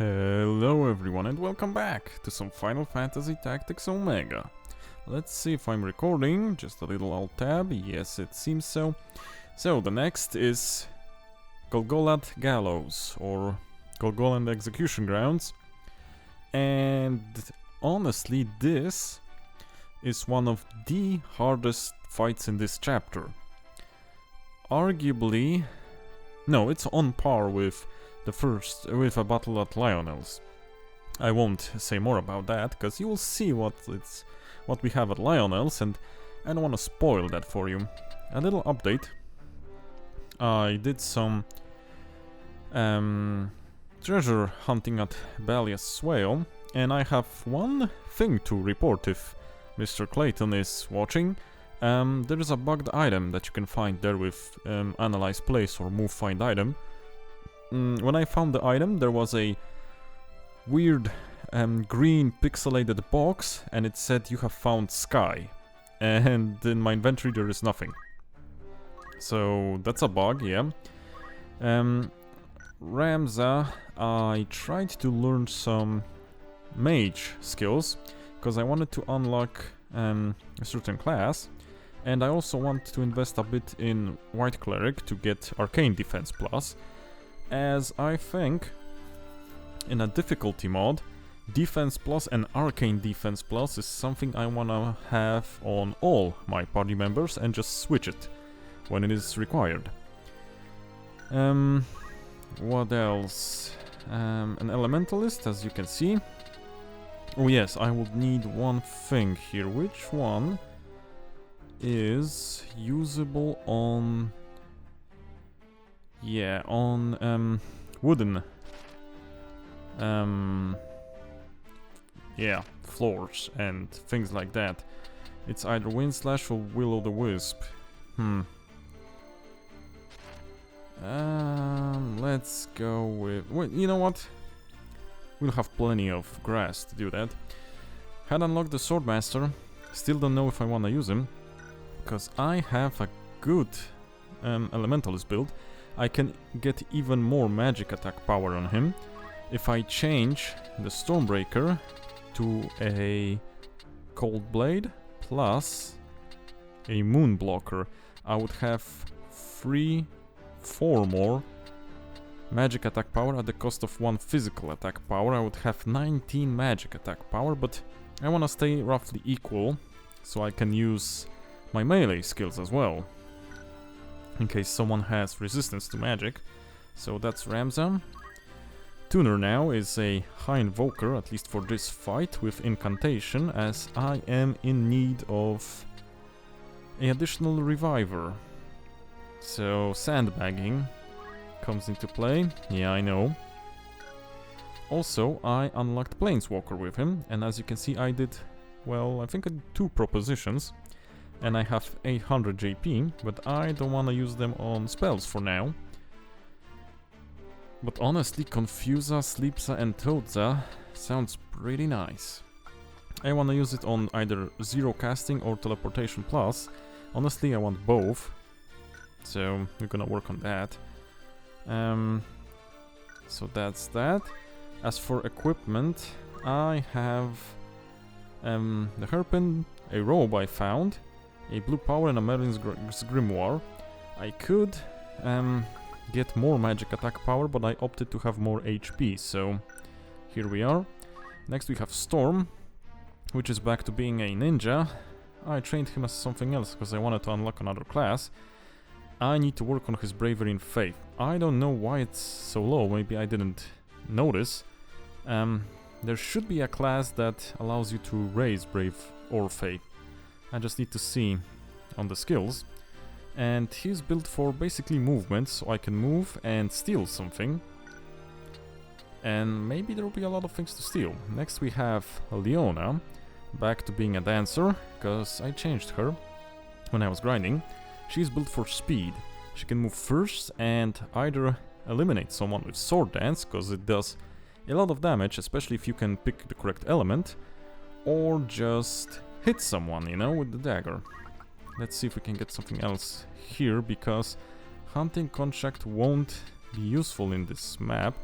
Hello everyone and welcome back to some Final Fantasy Tactics Omega. Let's see if I'm recording, just a little alt tab, yes it seems so. So the next is Golgollada Gallows, or Golgollada Execution Grounds. And honestly this is one of the hardest fights in this chapter. Arguably, no, it's on par with with a battle at Lionel's. I won't say more about that, because you will see what we have at Lionel's, and I don't want to spoil that for you. A little update. I did some treasure hunting at Balia's Swale, and I have one thing to report if Mr. Clayton is watching. There is a bugged item that you can find there with Analyze Place or Move Find Item. When I found the item, there was a weird green pixelated box, and it said you have found Sky, and in my inventory there is nothing. So that's a bug, yeah. Ramza, I tried to learn some mage skills, because I wanted to unlock a certain class, and I also want to invest a bit in White Cleric to get Arcane Defense Plus. As I think, in a difficulty mod, Defense Plus and Arcane Defense Plus is something I wanna have on all my party members and just switch it when it is required. What else? An Elementalist, as you can see. Oh yes, I would need one thing here. Which one is usable on... Yeah, on wooden floors and things like that. It's either Windslash or Will-o'-the-Wisp. Let's go with... Wait, you know what? We'll have plenty of grass to do that. Had unlocked the Swordmaster. Still don't know if I wanna use him, because I have a good Elementalist build. I can get even more magic attack power on him. If I change the Stormbreaker to a Cold Blade plus a Moon Blocker, I would have 4 more magic attack power at the cost of 1 physical attack power. I would have 19 magic attack power, but I want to stay roughly equal, so I can use my melee skills as well, in case someone has resistance to magic. So that's Ramza. Tuner now is a high invoker, at least for this fight, with incantation, as I am in need of an additional reviver. So sandbagging comes into play. Yeah, I know. Also, I unlocked Planeswalker with him, and as you can see I did, well, I think I did 2 propositions. And I have 800 JP, but I don't want to use them on spells for now. But honestly, Confusa, Sleepsa and Toadza sounds pretty nice. I want to use it on either Zero Casting or Teleportation Plus. Honestly, I want both, so we're gonna work on that. So that's that. As for equipment, I have the Hairpin, a robe I found, a blue power and a Merlin's Grimoire. I could get more magic attack power, but I opted to have more HP, so here we are. Next we have Storm, which is back to being a ninja. I trained him as something else because I wanted to unlock another class. I need to work on his Bravery and Faith. I don't know why it's so low, maybe I didn't notice. There should be a class that allows you to raise Brave or Faith. I just need to see on the skills. And he's built for basically movement, so I can move and steal something. And maybe there will be a lot of things to steal. Next we have Leona, back to being a dancer, because I changed her when I was grinding. She's built for speed. She can move first and either eliminate someone with Sword Dance, because it does a lot of damage, especially if you can pick the correct element, or just hit someone, you know, with the dagger. Let's see if we can get something else here, because hunting contract won't be useful in this map.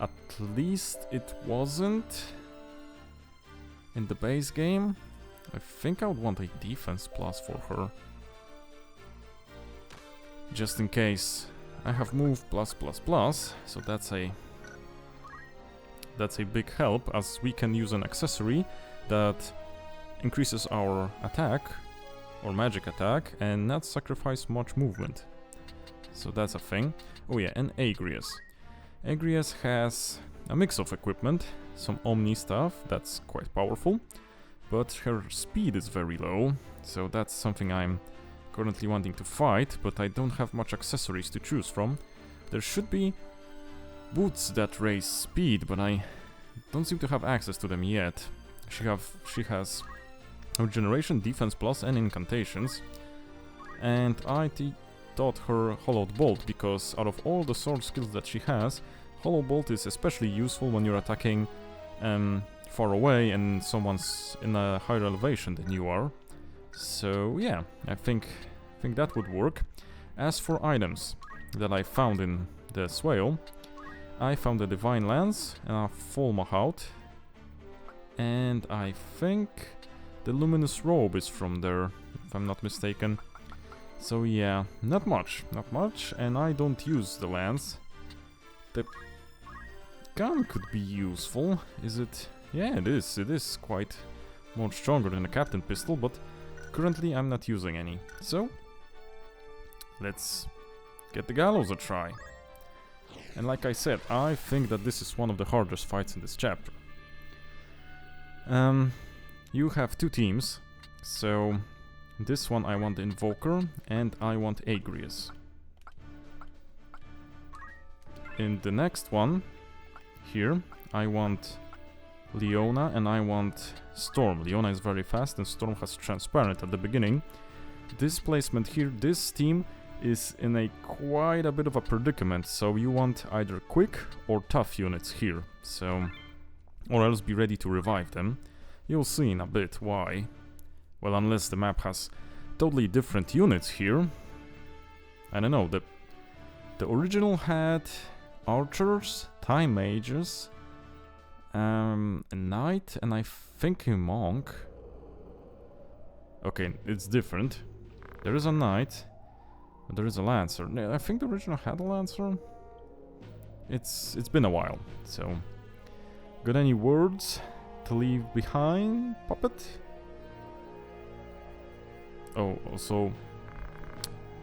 At least it wasn't in the base game. I think I would want a defense plus for her. Just in case. I have move plus plus plus, so that's a big help, as we can use an accessory that increases our attack or magic attack and not sacrifice much movement. So that's a thing. Oh yeah, and Agrias. Agrias has a mix of equipment, some Omni stuff that's quite powerful, but her speed is very low, so that's something I'm currently wanting to fight, but I don't have much accessories to choose from. There should be boots that raise speed, but I don't seem to have access to them yet. She has regeneration, defense plus, and incantations. And I taught her Hollowed Bolt because out of all the sword skills that she has, Hollow Bolt is especially useful when you're attacking far away and someone's in a higher elevation than you are. So yeah, I think that would work. As for items that I found in the Swale, I found the Divine Lance and a Full Mahout, and I think the Luminous Robe is from there, if I'm not mistaken. So yeah, not much, and I don't use the lance. The gun could be useful, is it? Yeah, it is quite more stronger than a Captain Pistol, but currently I'm not using any. So, let's get the Gallows a try. And like I said, I think that this is one of the hardest fights in this chapter. You have two teams, so this one I want the Invoker and I want Agrias. In the next one, here, I want Leona and I want Storm. Leona is very fast and Storm has Transparent at the beginning. This placement here, this team is in quite a bit of a predicament, so you want either quick or tough units here, so, or else be ready to revive them. You'll see in a bit why. Well, unless the map has totally different units here. I don't know, the original had archers, time mages, a knight, and I think a monk. Okay, it's different. There is a knight, but there is a lancer. I think the original had a lancer. It's been a while, so... Got any words to leave behind, Puppet? Oh, also...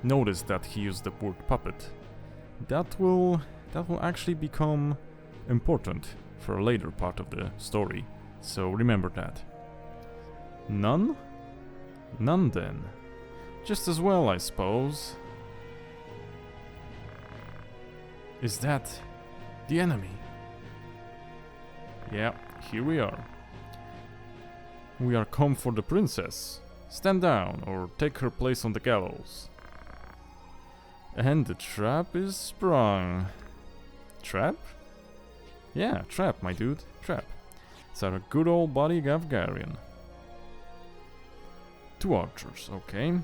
Notice that he used the word puppet. That will actually become important for a later part of the story, so remember that. None? None then. Just as well, I suppose. Is that the enemy? Yeah, here we are. We are come for the princess. Stand down or take her place on the gallows. And the trap is sprung. Trap? Yeah, trap, my dude. Trap. It's our good old buddy Gavgarian. 2 archers, okay.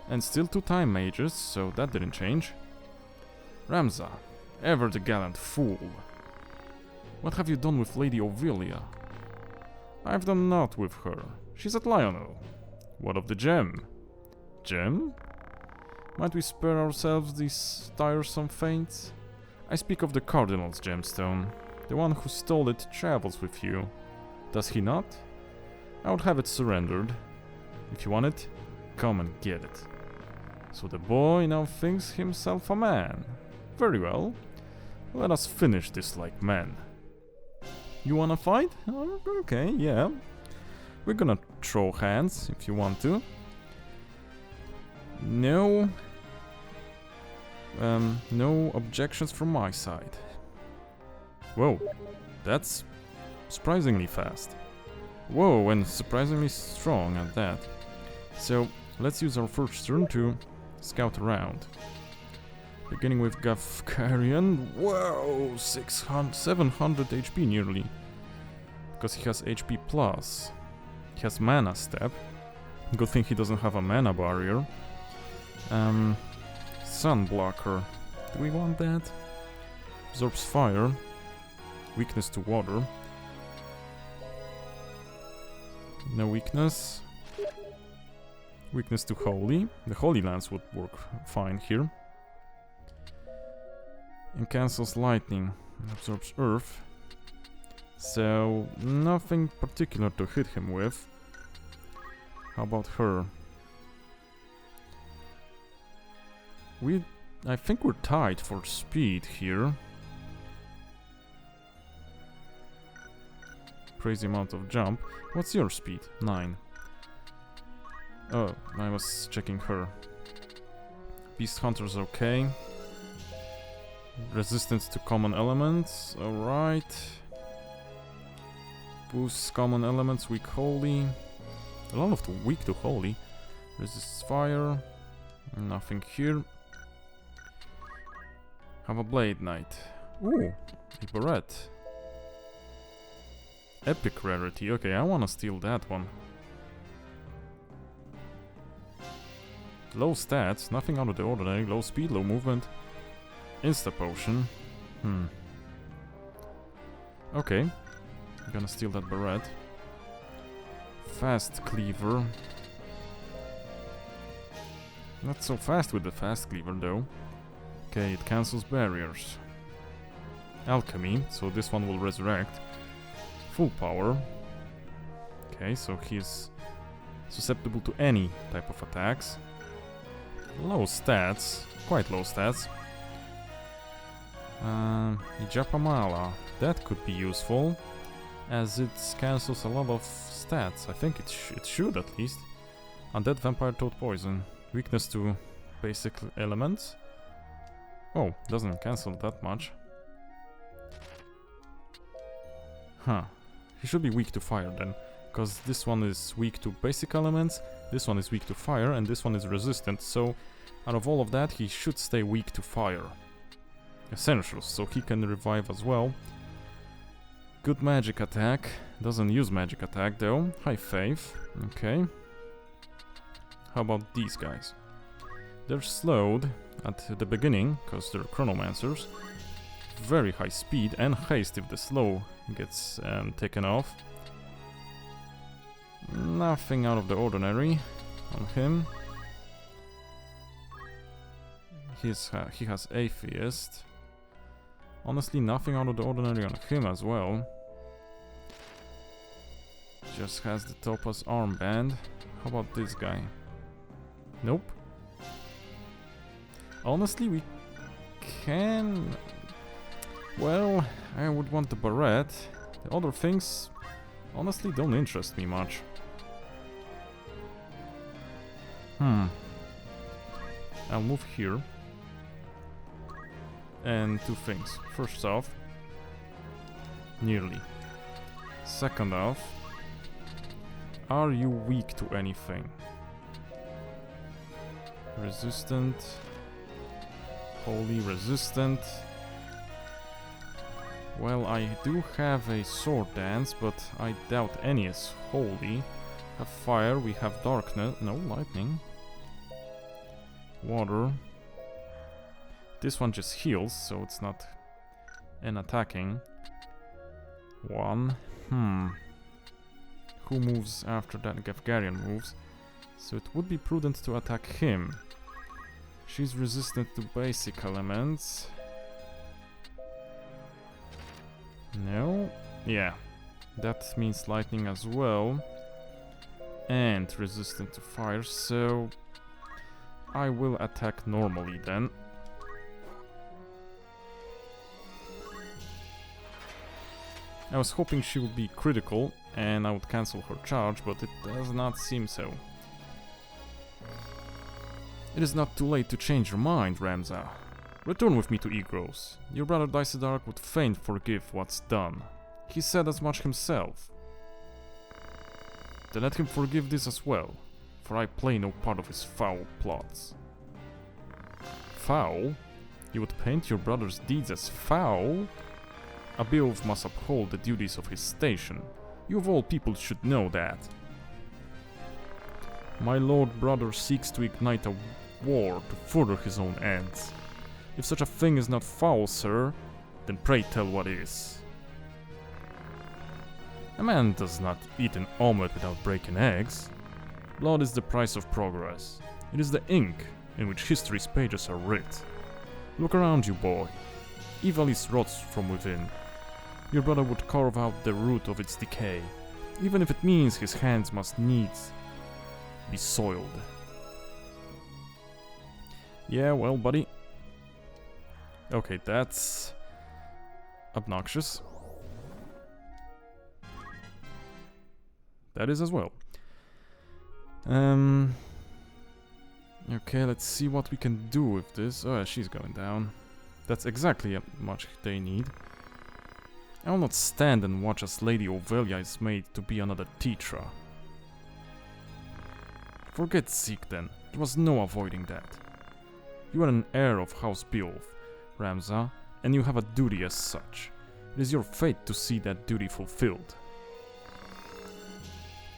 And still 2 time mages, so that didn't change. Ramza, ever the gallant fool. What have you done with Lady Ovilia? I've done naught with her. She's at Lionel. What of the gem? Gem? Might we spare ourselves these tiresome feints? I speak of the Cardinal's gemstone. The one who stole it travels with you. Does he not? I would have it surrendered. If you want it, come and get it. So the boy now thinks himself a man. Very well. Let us finish this like men. You wanna fight? Okay, yeah. We're gonna throw hands if you want to. No. No objections from my side. Whoa, that's surprisingly fast. Whoa, and surprisingly strong at that. So, let's use our first turn to scout around. Beginning with Gavgarian. Whoa, 700 HP nearly. Because he has HP plus. He has mana step. Good thing he doesn't have a mana barrier. Sun blocker. Do we want that? Absorbs fire. Weakness to water. No weakness. Weakness to holy. The Holy Lance would work fine here. And cancels lightning. Absorbs earth. So, nothing particular to hit him with. How about her? I think we're tied for speed here. Crazy amount of jump. What's your speed? 9. Oh, I was checking her. Beast Hunter's okay. Resistance to common elements, alright. Boosts common elements, weak holy. A lot of weak to holy. Resists fire. Nothing here. Have a Blade Knight. Ooh, a Barrette. Epic rarity. Okay, I wanna steal that one. Low stats, nothing out of the ordinary. Low speed, low movement. Insta potion. Okay. I'm gonna steal that Barrette. Fast cleaver. Not so fast with the fast cleaver though. Okay, it cancels barriers. Alchemy, so this one will resurrect. Full power. Okay, so he's susceptible to any type of attacks. Low stats, quite low stats. Ijapamala, that could be useful, as it cancels a lot of stats. I think it should at least. Undead Vampire Toad Poison. Weakness to basic elements. Oh, doesn't cancel that much. Huh. He should be weak to fire then, because this one is weak to basic elements, this one is weak to fire, and this one is resistant, so out of all of that, he should stay weak to fire. Essentials, so he can revive as well. Good magic attack. Doesn't use magic attack though. High faith. Okay. How about these guys? They're slowed at the beginning, because they're chronomancers. Very high speed and haste if the slow gets taken off. Nothing out of the ordinary on him. He has Atheist. Honestly, nothing out of the ordinary on him as well. Just has the Topaz armband. How about this guy? Nope. Honestly, we can... Well, I would want the Barrette. The other things, honestly, don't interest me much. I'll move here. And two things. First off, nearly. Second off, are you weak to anything? Resistant. Holy resistant. Well, I do have a sword dance, but I doubt any is holy. Have fire, we have darkness. No, lightning. Water. This one just heals, so it's not an attacking one. Who moves after that? Gafgarian moves. So it would be prudent to attack him. She's resistant to basic elements. No? Yeah. That means lightning as well. And resistant to fire, so... I will attack normally then. I was hoping she would be critical and I would cancel her charge, but it does not seem so. It is not too late to change your mind, Ramza. Return with me to Egros. Your brother Dysadark would fain forgive what's done. He said as much himself. Then let him forgive this as well, for I play no part of his foul plots. Foul? You would paint your brother's deeds as foul? A Beowulf must uphold the duties of his station. You of all people should know that. My lord brother seeks to ignite a war to further his own ends. If such a thing is not foul, sir, Then pray tell what is. A man does not eat an omelette without breaking eggs. Blood is the price of progress. It is the ink in which history's pages are writ. Look around you, boy. Evil is rots from within. Your brother would carve out the root of its decay, even if it means his hands must needs be soiled. Yeah, well, buddy. Okay, that's obnoxious. That is as well. Okay, let's see what we can do with this. Oh, she's going down. That's exactly how much they need. I will not stand and watch as Lady Ovelia is made to be another Tetra. Forget Zeke then. There was no avoiding that. You are an heir of House Beowulf, Ramza, and you have a duty as such. It is your fate to see that duty fulfilled.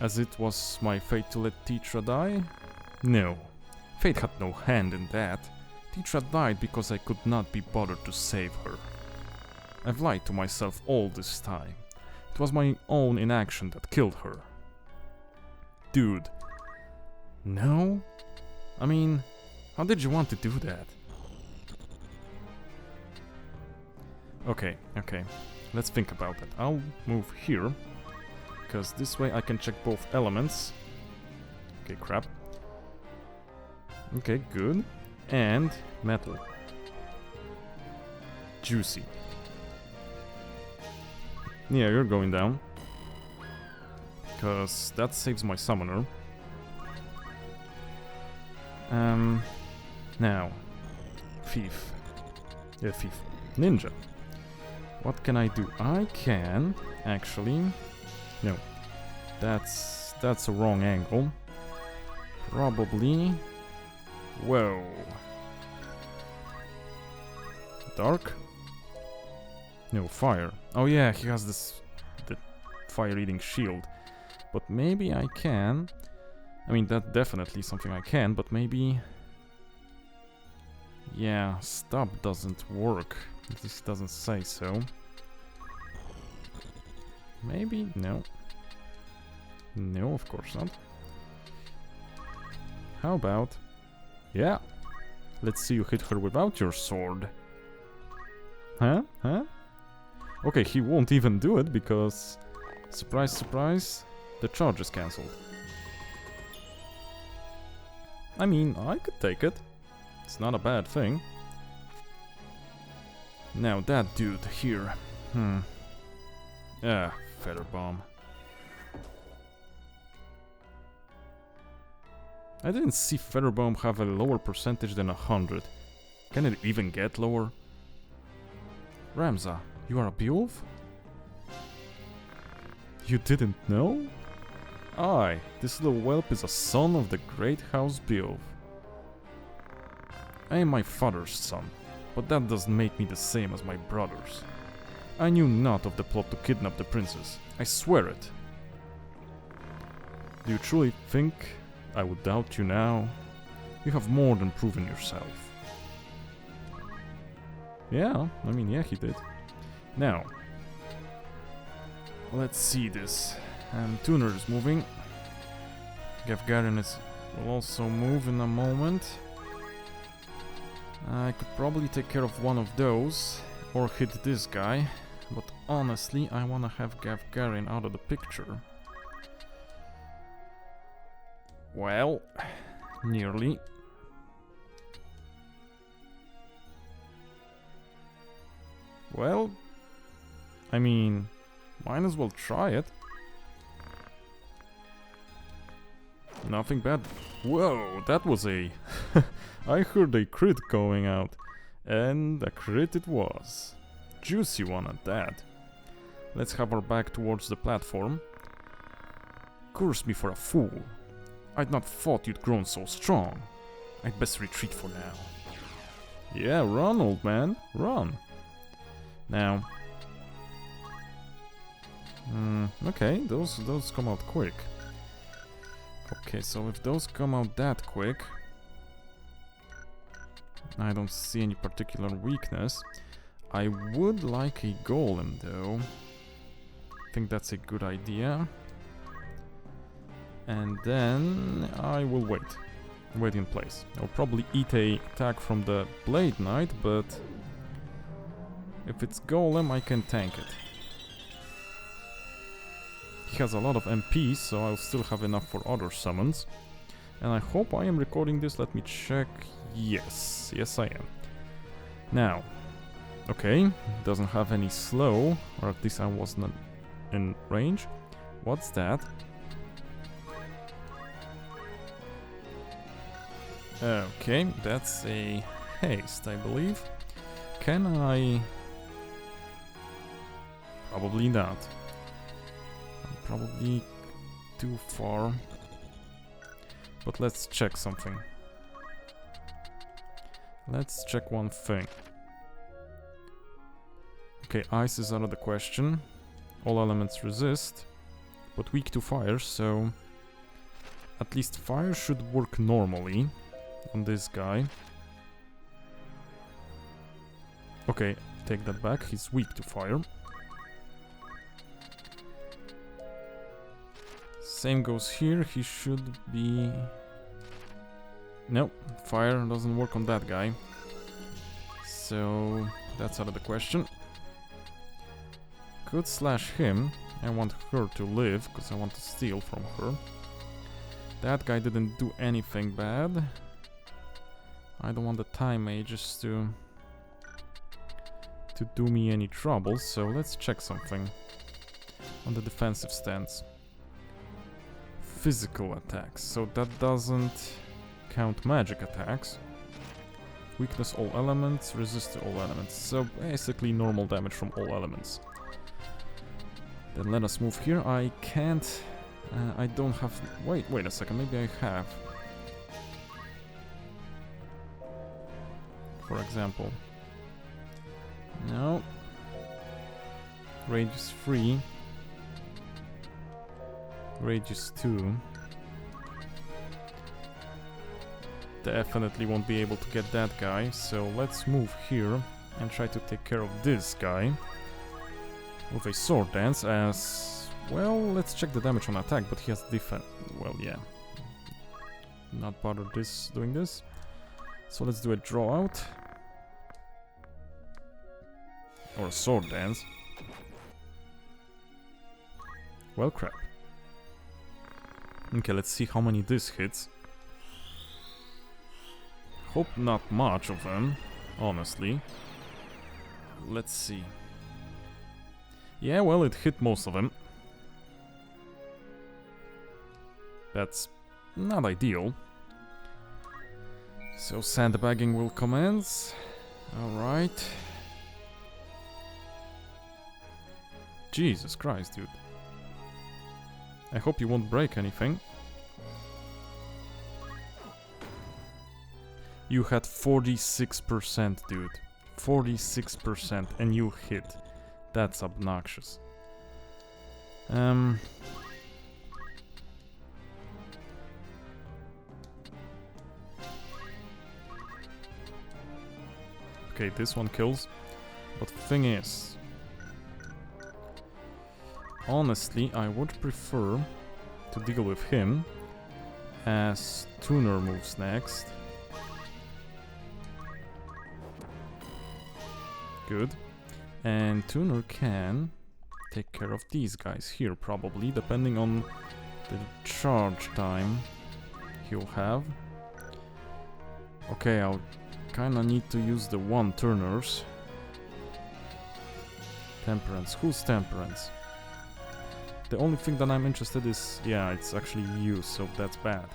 As it was my fate to let Tetra die? No. Fate had no hand in that. Tetra died because I could not be bothered to save her. I've lied to myself all this time. It was my own inaction that killed her. Dude. No? I mean, how did you want to do that? Okay. Let's think about that. I'll move here, because this way I can check both elements. Okay, crap. Okay, good. And metal. Juicy. Yeah, you're going down. Because that saves my summoner. Now. Thief. Yeah, thief. Ninja. What can I do? I can actually... No. That's a wrong angle. Probably... Whoa. Dark? No, fire. Oh yeah, he has the fire-eating shield. But maybe I can... I mean, that's definitely something I can, but maybe... Yeah, stub doesn't work. At least it doesn't say so. Maybe? No. No, of course not. How about... Yeah. Let's see you hit her without your sword. Huh? Okay, he won't even do it because... Surprise, surprise, the charge is cancelled. I mean, I could take it. It's not a bad thing. Now that dude here. Feather bomb. I didn't see Feather Bomb have a lower percentage than 100. Can it even get lower? Ramza, you are a Beowulf? You didn't know? Aye, this little whelp is a son of the great House Beowulf. I am my father's son, but that doesn't make me the same as my brothers. I knew not of the plot to kidnap the princess. I swear it. Do you truly think I would doubt you now? You have more than proven yourself. Yeah, I mean, yeah, he did. Now, let's see this. Tuner is moving. Gavgarian will also move in a moment. I could probably take care of one of those, or hit this guy, but honestly, I wanna have Gavgarian out of the picture. Well, nearly. Well, I mean, might as well try it. Nothing bad. Whoa, that was a... I heard a crit going out. And a crit it was. Juicy one at that. Let's have our back towards the platform. Curse me for a fool. I'd not thought you'd grown so strong. I'd best retreat for now. Yeah, run, old man. Run. Now... okay, those come out quick. Okay, so if those come out that quick... I don't see any particular weakness. I would like a golem though. I think that's a good idea. And then I will wait in place. I'll probably eat a attack from the Blade Knight, but if it's golem I can tank it. He has a lot of MPs, so I'll still have enough for other summons. And I hope I am recording this. Let me check. Yes, I am. Now, okay, doesn't have any slow, or at least I was not in range. What's that? Okay, that's a haste, I believe. Can I? Probably not. I'm probably too far. But let's check something. Let's check one thing. Okay, ice is out of the question. All elements resist, but weak to fire, so at least fire should work normally on this guy. Okay, take that back, he's weak to fire. Same goes here, he should be... Nope, fire doesn't work on that guy. So that's out of the question. Could slash him. I want her to live, because I want to steal from her. That guy didn't do anything bad. I don't want the time mages to do me any trouble, so let's check something on the defensive stance. Physical attacks, so that doesn't count magic attacks. Weakness all elements, resist to all elements, so basically normal damage from all elements. Then let us move here. I can't... I don't have... Wait a second, maybe I have. For example. No. Rage is 3. Rage is 2. Definitely won't be able to get that guy, so let's move here and try to take care of this guy with a sword dance. As well, let's check the damage on attack, but he has defense. Well, yeah, not bother doing this, so let's do a draw out or a sword dance. Well, crap. Okay, let's see how many this hits. Hope not much of them, honestly. Let's see. Yeah, well, it hit most of them. That's not ideal. So sandbagging will commence. Alright. Jesus Christ, dude. I hope you won't break anything. You had 46%, dude. 46%, and you hit. That's obnoxious. Okay, this one kills. But the thing is... honestly, I would prefer to deal with him as Tuner moves next. Good. And Tuner can take care of these guys here, probably, depending on the charge time he'll have. Okay, I'll kinda need to use the one Turners. Temperance. Who's Temperance? The only thing that I'm interested is... yeah, it's actually you, so that's bad.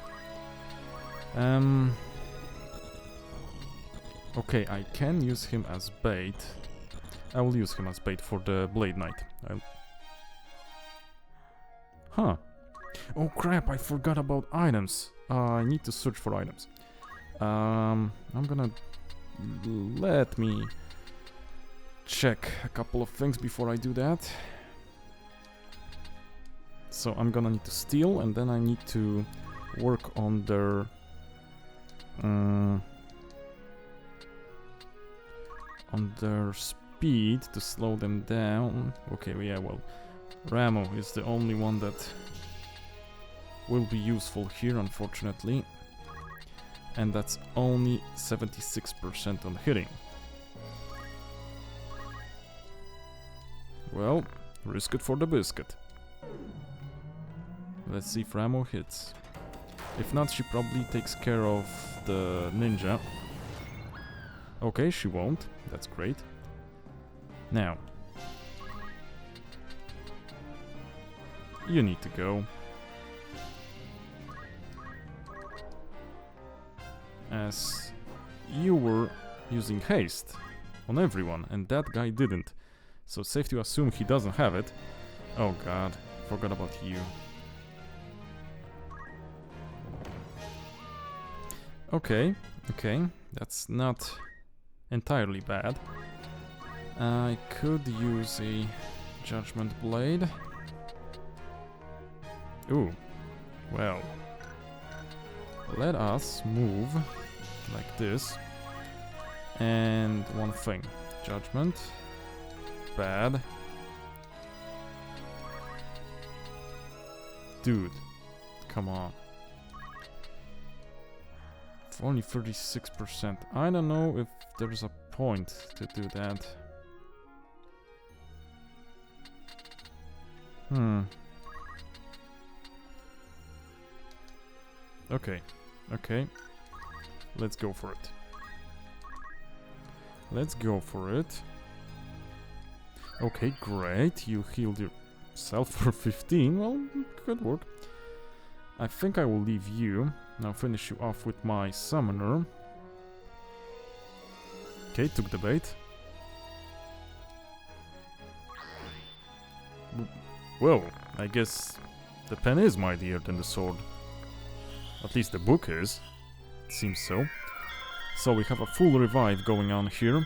Okay, I can use him as bait. I will use him as bait for the Blade Knight. Huh. Oh crap, I forgot about items. I need to search for items. I'm gonna... let me check a couple of things before I do that. So I'm gonna need to steal, and then I need to work on their... on their speed to slow them down. Okay, yeah, well, Ramo is the only one that will be useful here, unfortunately. And that's only 76% on hitting. Well, risk it for the biscuit. Let's see if Ramo hits. If not, she probably takes care of the ninja. Okay, she won't. That's great. Now, you need to go. As you were using haste on everyone, and that guy didn't. So safe to assume he doesn't have it. Oh god, forgot about you. Okay, that's not entirely bad. I could use a Judgment Blade. Ooh, well. Let us move like this. And one thing. Judgment. Bad. Dude, come on. Only 36%. I don't know if there's a point to do that. Okay. Let's go for it. Okay, great. You healed yourself for 15. Well, good work. I think I will leave you. Now finish you off with my summoner. Okay, took the bait. Well, I guess the pen is mightier than the sword. At least the book is. It seems so. So we have a full revive going on here.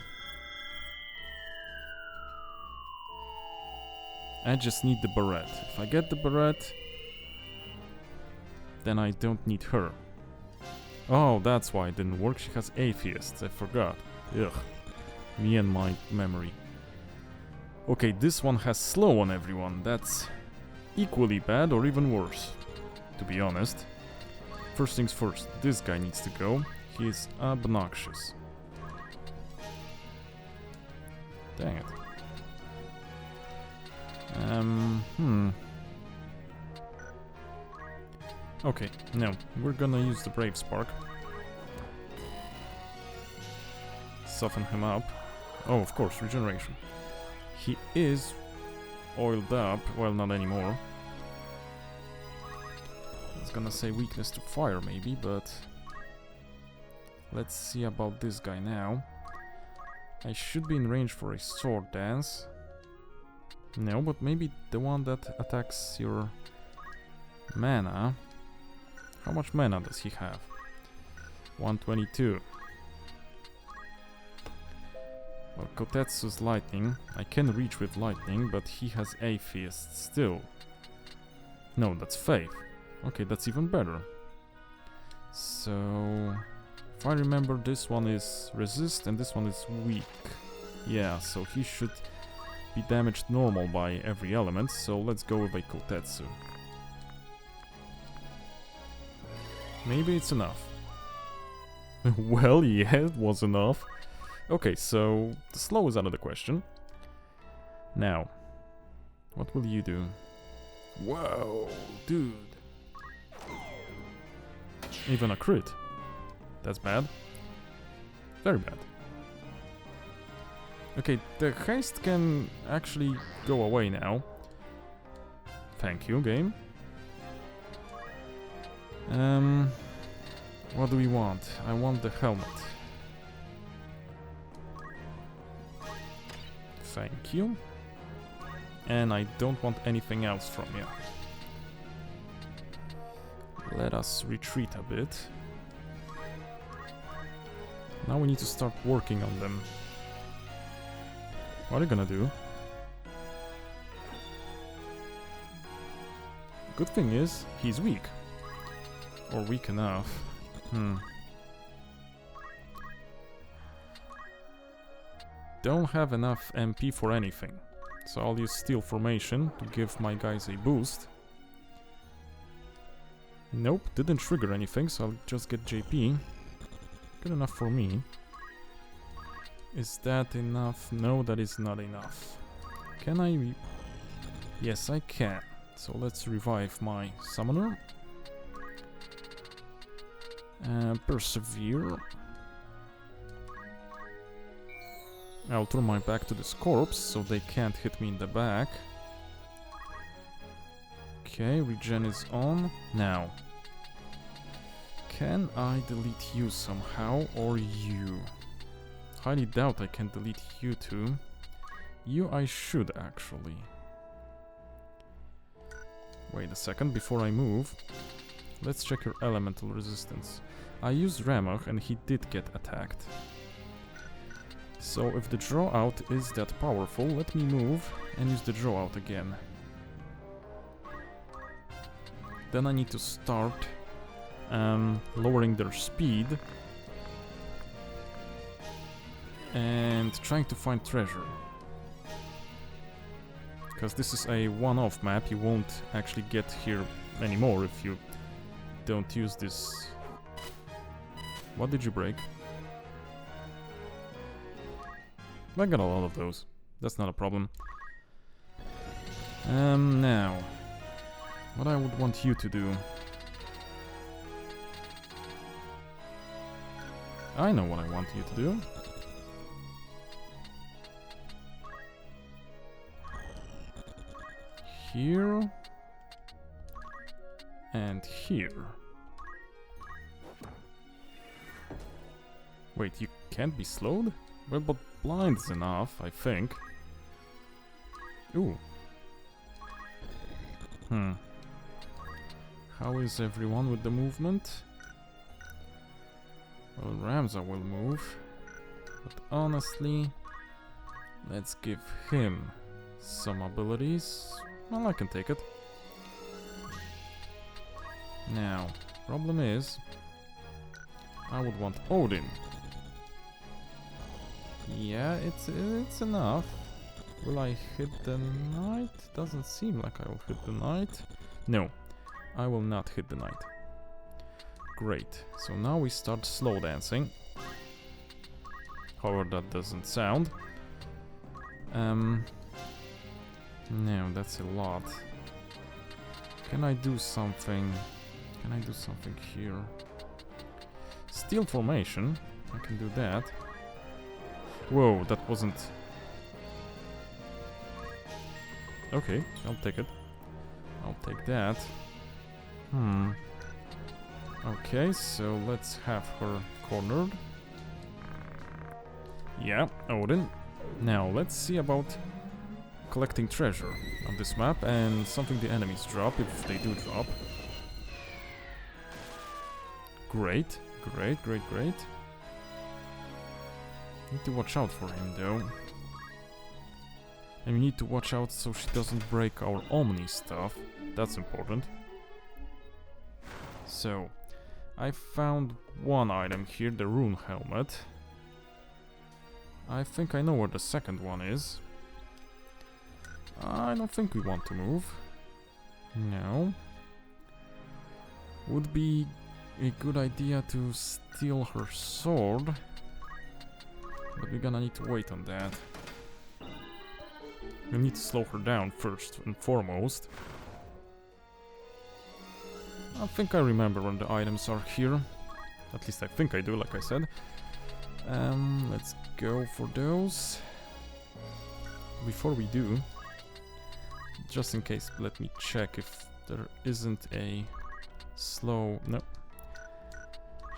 I just need the barrette. If I get the barrette, then I don't need her. Oh, that's why it didn't work. She has atheists. I forgot. Ugh. Me and my memory. Okay, this one has slow on everyone. That's equally bad or even worse, to be honest. First things first, this guy needs to go. He is obnoxious. Dang it. Okay, no, we're gonna use the Brave Spark. Soften him up. Oh, of course, regeneration. He is oiled up. Well, not anymore. I was gonna say weakness to fire, maybe, but... Let's see about this guy now. I should be in range for a sword dance. No, but maybe the one that attacks your mana. How much mana does he have? 122. Well, Kotetsu's lightning. I can reach with lightning, but he has atheist still. No, that's faith. Okay, that's even better. So... if I remember, this one is resist and this one is weak. Yeah, so he should be damaged normal by every element, so let's go with a Kotetsu. Maybe it's enough. Well, yeah, it was enough. Okay, so the slow is out of the question. Now, what will you do? Whoa, dude. Even a crit. That's bad. Very bad. Okay, the haste can actually go away now. Thank you, game. What do we want? I want the helmet. Thank you. And I don't want anything else from you. Let us retreat a bit. Now we need to start working on them. What are you gonna do? Good thing is, he's weak. Or weak enough. don't have enough MP for anything. So I'll use Steel Formation to give my guys a boost. Nope, didn't trigger anything, so I'll just get JP. Good enough for me. Is that enough? No, that is not enough. Can I... Yes, I can. So let's revive my summoner. Persevere. I'll turn my back to this corpse so they can't hit me in the back. Okay, regen is on. Now, can I delete you somehow, or you? Highly doubt I can delete you too. You I should actually. Wait a second, before I move, let's check your elemental resistance. I used Ramach and he did get attacked. So if the draw out is that powerful, let me move and use the draw out again. Then I need to start lowering their speed and trying to find treasure. Because this is a one-off map, you won't actually get here anymore if you don't use this. What did you break? I got a lot of those. That's not a problem. Now, what I would want you to do. I know what I want you to do. Here and here. Wait, you can't be slowed? Well, but blind's enough, I think. Ooh. How is everyone with the movement? Well, Ramza will move. But honestly, let's give him some abilities. Well, I can take it. Now, problem is, I would want Odin. Yeah, it's enough. Will I hit the knight? Doesn't seem like I will hit the knight. No, I will not hit the knight. Great. So now we start slow dancing. However, that doesn't sound. No, that's a lot. Can I do something? Can I do something here? Steel Formation. I can do that. Whoa, that wasn't... Okay, I'll take it. I'll take that. Okay, so let's have her cornered. Yeah, Odin. Now, let's see about collecting treasure on this map and something the enemies drop, if they do drop. Great, great, great, great. Need to watch out for him, though. And we need to watch out so she doesn't break our Omni stuff. That's important. So, I found one item here, the rune helmet. I think I know where the second one is. I don't think we want to move. No. Would be a good idea to steal her sword. But we're gonna need to wait on that. We need to slow her down first and foremost. I think I remember when the items are here. At least I think I do, like I said. Let's go for those. Before we do, just in case, let me check if there isn't a slow... No.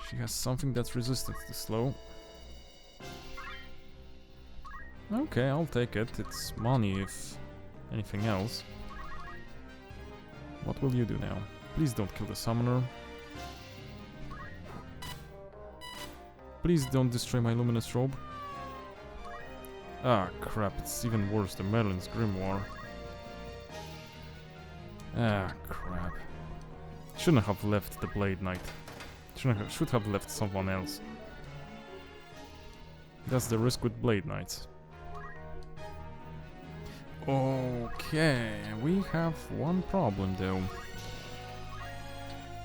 She has something that's resistant to slow. Okay, I'll take it. It's money if anything else. What will you do now? Please don't kill the summoner. Please don't destroy my luminous robe. Ah, crap, it's even worse than Merlin's grimoire. Ah, crap. Shouldn't have left the Blade Knight. Should have left someone else. That's the risk with Blade Knights. Okay, we have one problem though.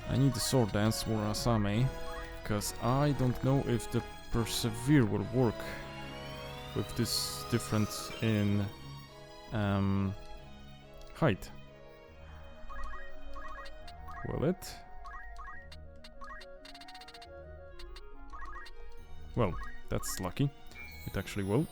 I need the sword dance for Asame, because I don't know if the persevere will work with this difference in height. Will it? Well, that's lucky. It actually will.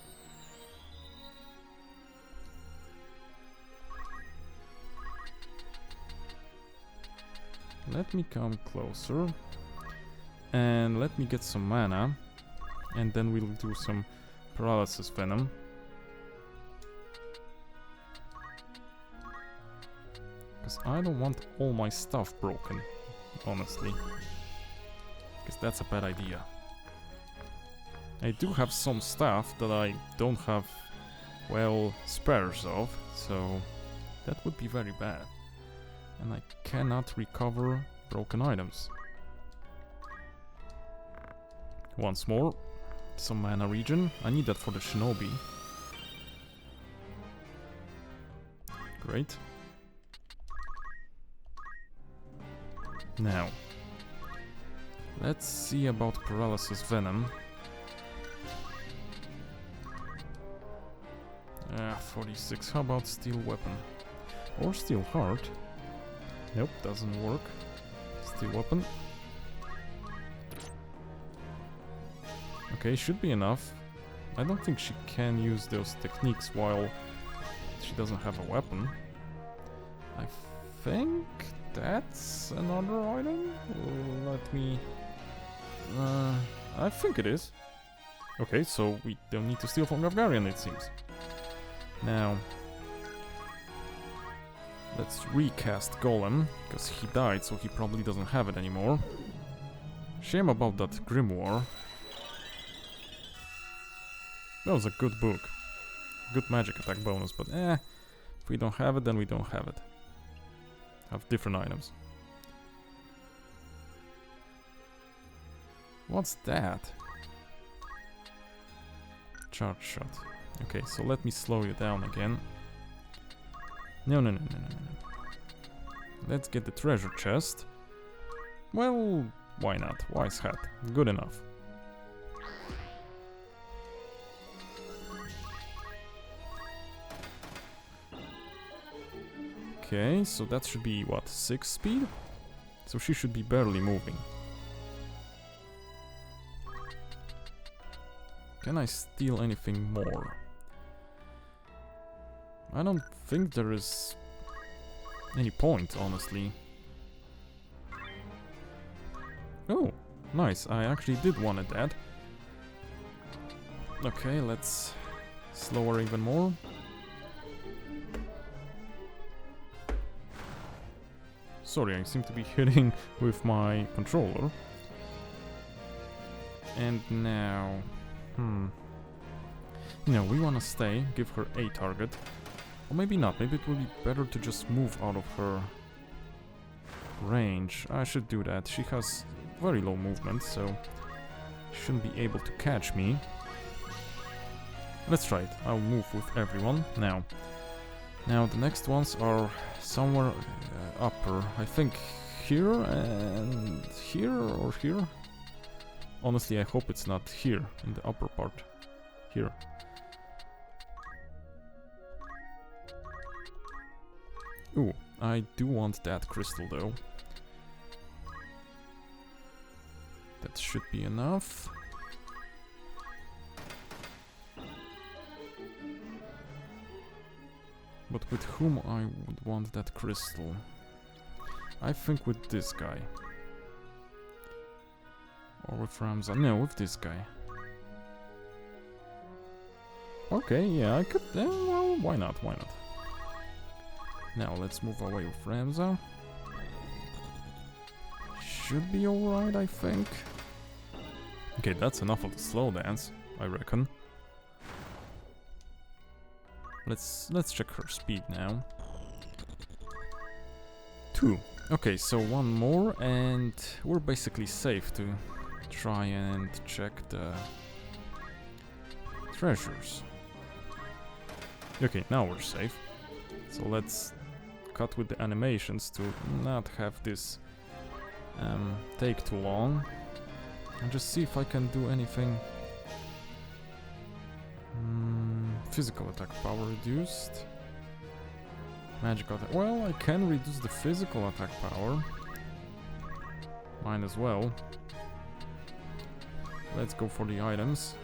Let me come closer. And let me get some mana. And then we'll do some paralysis venom. Because I don't want all my stuff broken, honestly. Because that's a bad idea. I do have some stuff that I don't have, well, spares of, so that would be very bad. And I cannot recover broken items. Once more, some mana regen. I need that for the shinobi. Great. Now, let's see about paralysis venom. 46. How about steel weapon? Or steel heart? Nope, doesn't work. Steel weapon. Okay, should be enough. I don't think she can use those techniques while she doesn't have a weapon. I think that's another item? Let me... I think it is. Okay, so we don't need to steal from Ravgarian, it seems. Now, let's recast Golem, because he died, so he probably doesn't have it anymore. Shame about that Grimoire. That was a good book. Good magic attack bonus, but if we don't have it, then we don't have it. Have different items. What's that? Charge shot. Okay, so let me slow you down again. No. Let's get the treasure chest. Well, why not? Wise hat. Good enough. Okay, so that should be, what, 6 speed? So she should be barely moving. Can I steal anything more? I don't think there is any point, honestly. Oh, nice. I actually did want that. Okay, let's slow her even more. Sorry, I seem to be hitting with my controller. And now... No, we wanna stay, give her a target. Or maybe not, maybe it will be better to just move out of her range. I should do that. She has very low movement, so she shouldn't be able to catch me. Let's try it. I'll move with everyone. Now the next ones are somewhere upper. I think here and here or here. Honestly, I hope it's not here, in the upper part. Here. Ooh, I do want that crystal though. That should be enough. But with whom I would want that crystal? I think with this guy. Or with Ramza. No, with this guy. Okay, yeah, I could... well, why not, why not? Now, let's move away with Ramza. Should be alright, I think. Okay, that's enough of the slow dance, I reckon. Let's check her speed now. 2. Okay, so one more, and we're basically safe to try and check the treasures. Okay, now we're safe. So let's cut with the animations to not have this take too long. And just see if I can do anything. Physical attack power reduced. Magical attack. Well, I can reduce the physical attack power. Mine as well. Let's go for the items.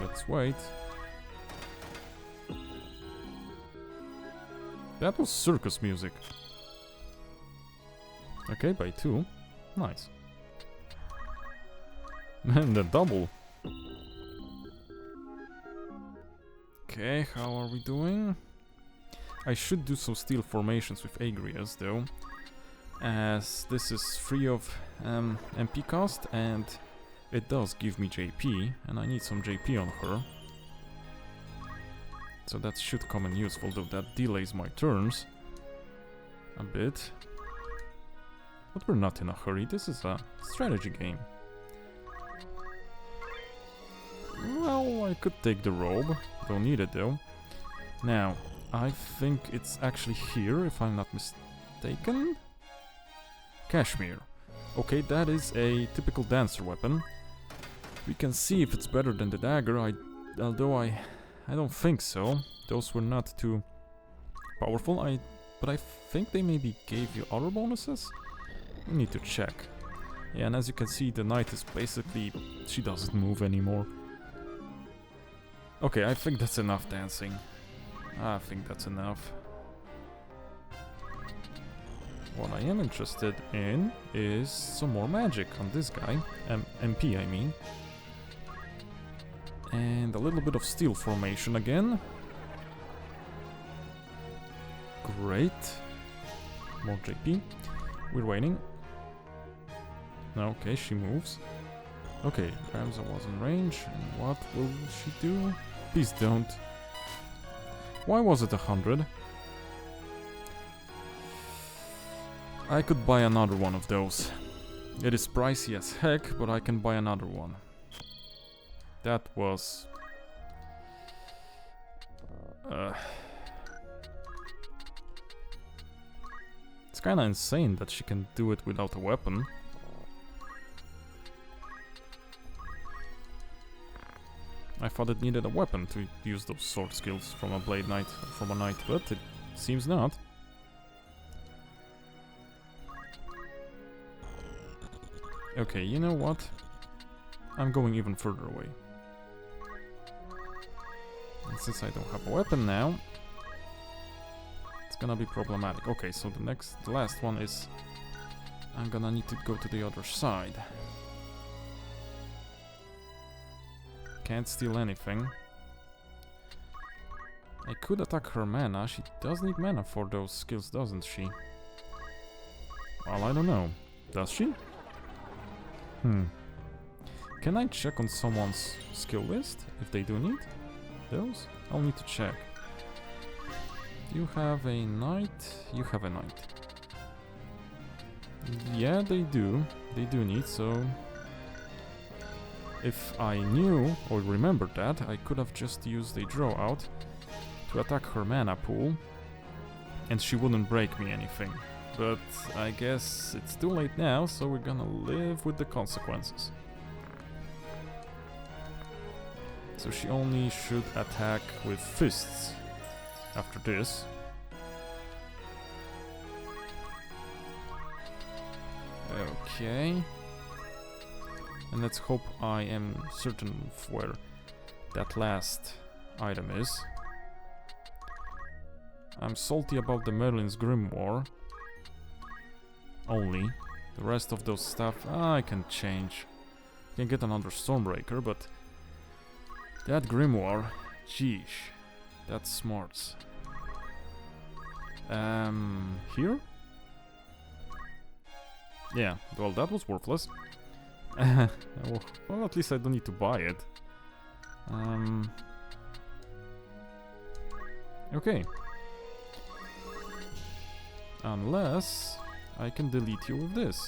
Let's wait. That was circus music. Okay, by 2. Nice. And the double. Okay, how are we doing? I should do some steel formations with Agrias though, as this is free of MP cost and it does give me JP, and I need some JP on her. So that should come in useful, though that delays my turns a bit. But we're not in a hurry, this is a strategy game. Well, I could take the robe, don't need it though. Now, I think it's actually here, if I'm not mistaken. Cashmere. Okay, that is a typical dancer weapon. We can see if it's better than the dagger, although I don't think so. Those were not too powerful, but I think they maybe gave you other bonuses? We need to check. Yeah, and as you can see, the knight is basically... she doesn't move anymore. Okay, I think that's enough dancing. I think that's enough. What I am interested in is some more magic on this guy. MP, I mean. And a little bit of steel formation again. Great. More JP. We're waiting. Okay, she moves. Okay, Ramza was in range. And what will she do? Please don't. Why was it 100? I could buy another one of those. It is pricey as heck, but I can buy another one. That was... It's kinda insane that she can do it without a weapon. I thought it needed a weapon to use those sword skills from a blade knight, from a knight, but it seems not. Okay, you know what? I'm going even further away. And since I don't have a weapon now, it's gonna be problematic. Okay, so the last one is... I'm gonna need to go to the other side. Can't steal anything. I could attack her mana. She does need mana for those skills, doesn't she? Well, I don't know. Does she? Can I check on someone's skill list if they do need those? I'll need to check. You have a knight. You have a knight. Yeah, they do. They do need, so... If I knew or remembered that, I could have just used a draw out to attack her mana pool, and she wouldn't break me anything. But I guess it's too late now, so we're gonna live with the consequences. So she only should attack with fists after this. Okay. And let's hope I am certain of where that last item is. I'm salty about the Merlin's Grimoire. Only. The rest of those stuff I can change. I can get another Stormbreaker, but... that Grimoire, geesh. That's smarts. Here? Yeah, well that was worthless. Well, at least I don't need to buy it. Okay. Unless I can delete you with this.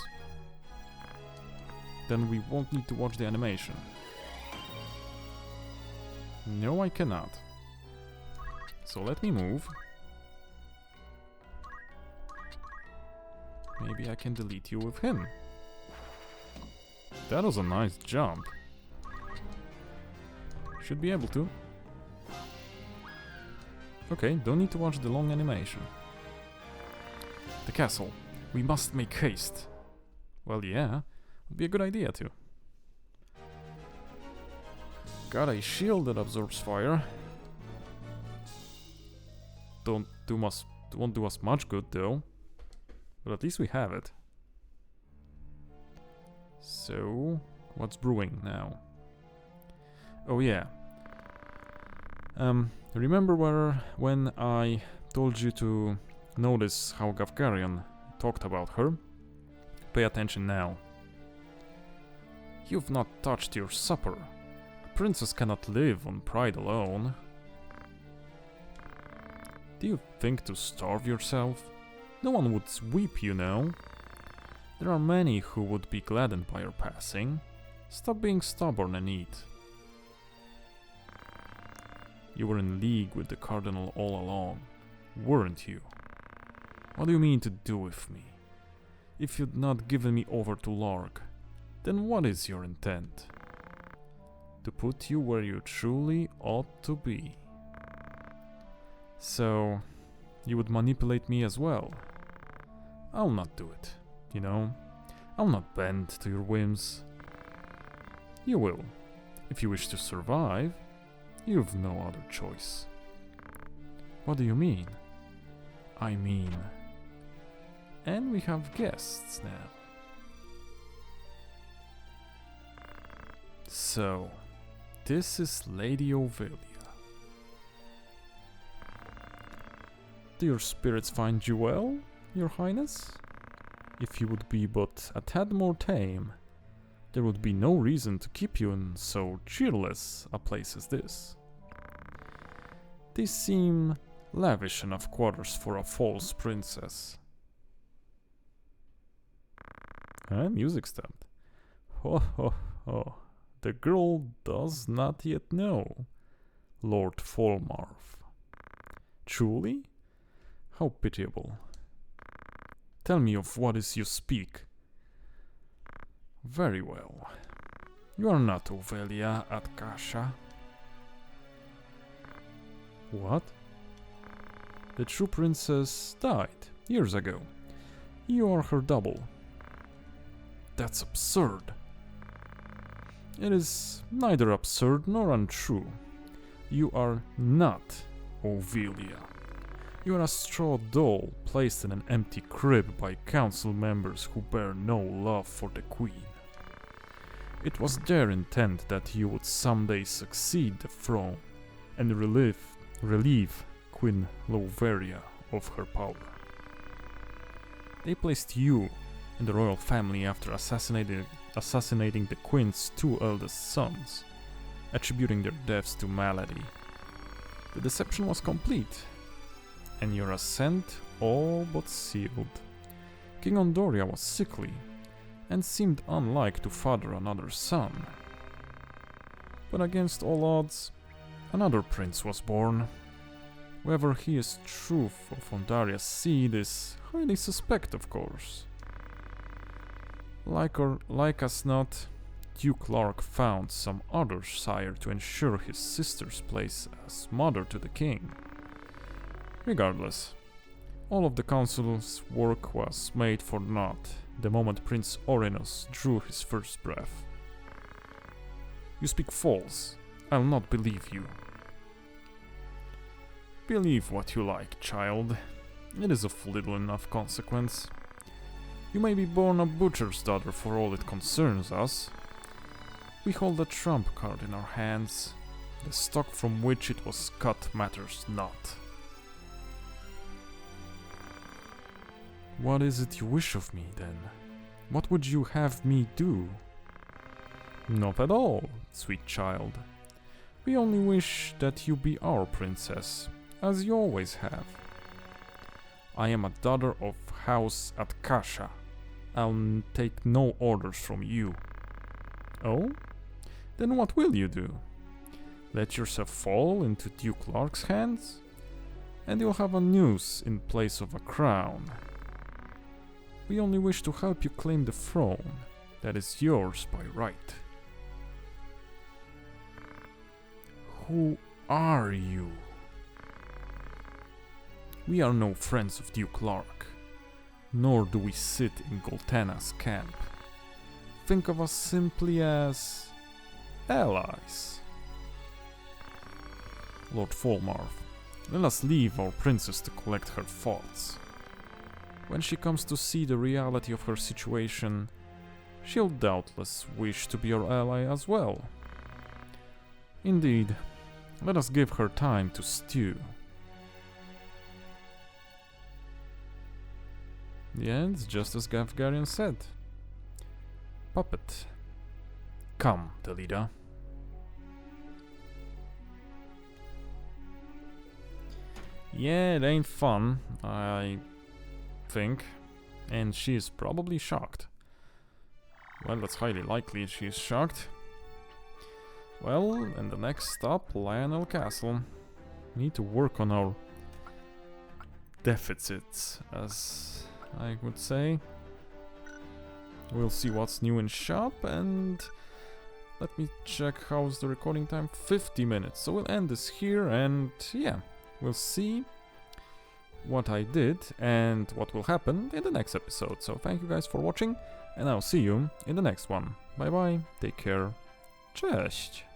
Then we won't need to watch the animation. No, I cannot. So let me move. Maybe I can delete you with him. That was a nice jump. Should be able to. Okay, don't need to watch the long animation. The castle. We must make haste. Well, yeah, would be a good idea too. Got a shield that absorbs fire. Won't do us much good though. But at least we have it. So, what's brewing now? Oh yeah. Remember when I told you to notice how Gavgarian talked about her? Pay attention now. You've not touched your supper. A princess cannot live on pride alone. Do you think to starve yourself? No one would weep, you know. There are many who would be gladdened by your passing. Stop being stubborn and eat. You were in league with the Cardinal all along, weren't you? What do you mean to do with me? If you'd not given me over to Larg, then what is your intent? To put you where you truly ought to be. So, you would manipulate me as well? I'll not do it, you know. I'll not bend to your whims. You will. If you wish to survive, you've no other choice. What do you mean? I mean... And we have guests now. So, this is Lady Ovelia. Do your spirits find you well, Your Highness? If you would be but a tad more tame, there would be no reason to keep you in so cheerless a place as this. These seem lavish enough quarters for a false princess. Music stopped. Ho ho ho. The girl does not yet know Lord Folmarth. Truly? How pitiable. Tell me of what is you speak. Very well. You are not Ovelia at Kasha. What? The true princess died years ago. You are her double. That's absurd. It is neither absurd nor untrue. You are not Ovelia. You are a straw doll placed in an empty crib by council members who bear no love for the queen. It was their intent that you would someday succeed the throne and relieve Queen Loveria of her power. They placed you in the royal family after assassinating the queen's two eldest sons, attributing their deaths to malady. The deception was complete, and your ascent all but sealed. King Ondoria was sickly, and seemed unlike to father another son. But against all odds, another prince was born. Whether he is truth of Ondaria's seed is highly suspect, of course. Like as not, Duke Lark found some other sire to ensure his sister's place as mother to the king. Regardless, all of the council's work was made for naught the moment Prince Orenos drew his first breath. You speak false. I'll not believe you. Believe what you like, child. It is of little enough consequence. You may be born a butcher's daughter for all it concerns us. We hold a trump card in our hands. The stock from which it was cut matters not. What is it you wish of me, then? What would you have me do? Not at all, sweet child. We only wish that you be our princess, as you always have. I am a daughter of House Atkasha. I'll take no orders from you. Oh? Then what will you do? Let yourself fall into Duke Lark's hands, and you'll have a noose in place of a crown. We only wish to help you claim the throne that is yours by right. Who are you? We are no friends of Duke Lark, nor do we sit in Goltana's camp. Think of us simply as allies. Lord Folmarth, let us leave our princess to collect her thoughts. When she comes to see the reality of her situation, she'll doubtless wish to be our ally as well. Indeed, let us give her time to stew. Yeah, it's just as Gafgarian said. Puppet, come, Delida. Yeah, it ain't fun, I think, and she's probably shocked. Well, that's highly likely she's shocked. Well, and the next stop, Lionel Castle. We need to work on our deficits, as I would say. We'll see what's new in shop, and let me check how's the recording time. 50 minutes. So we'll end this here, and yeah, we'll see what I did and what will happen in the next episode. So thank you guys for watching, and I'll see you in the next one. Bye bye, take care, cześć!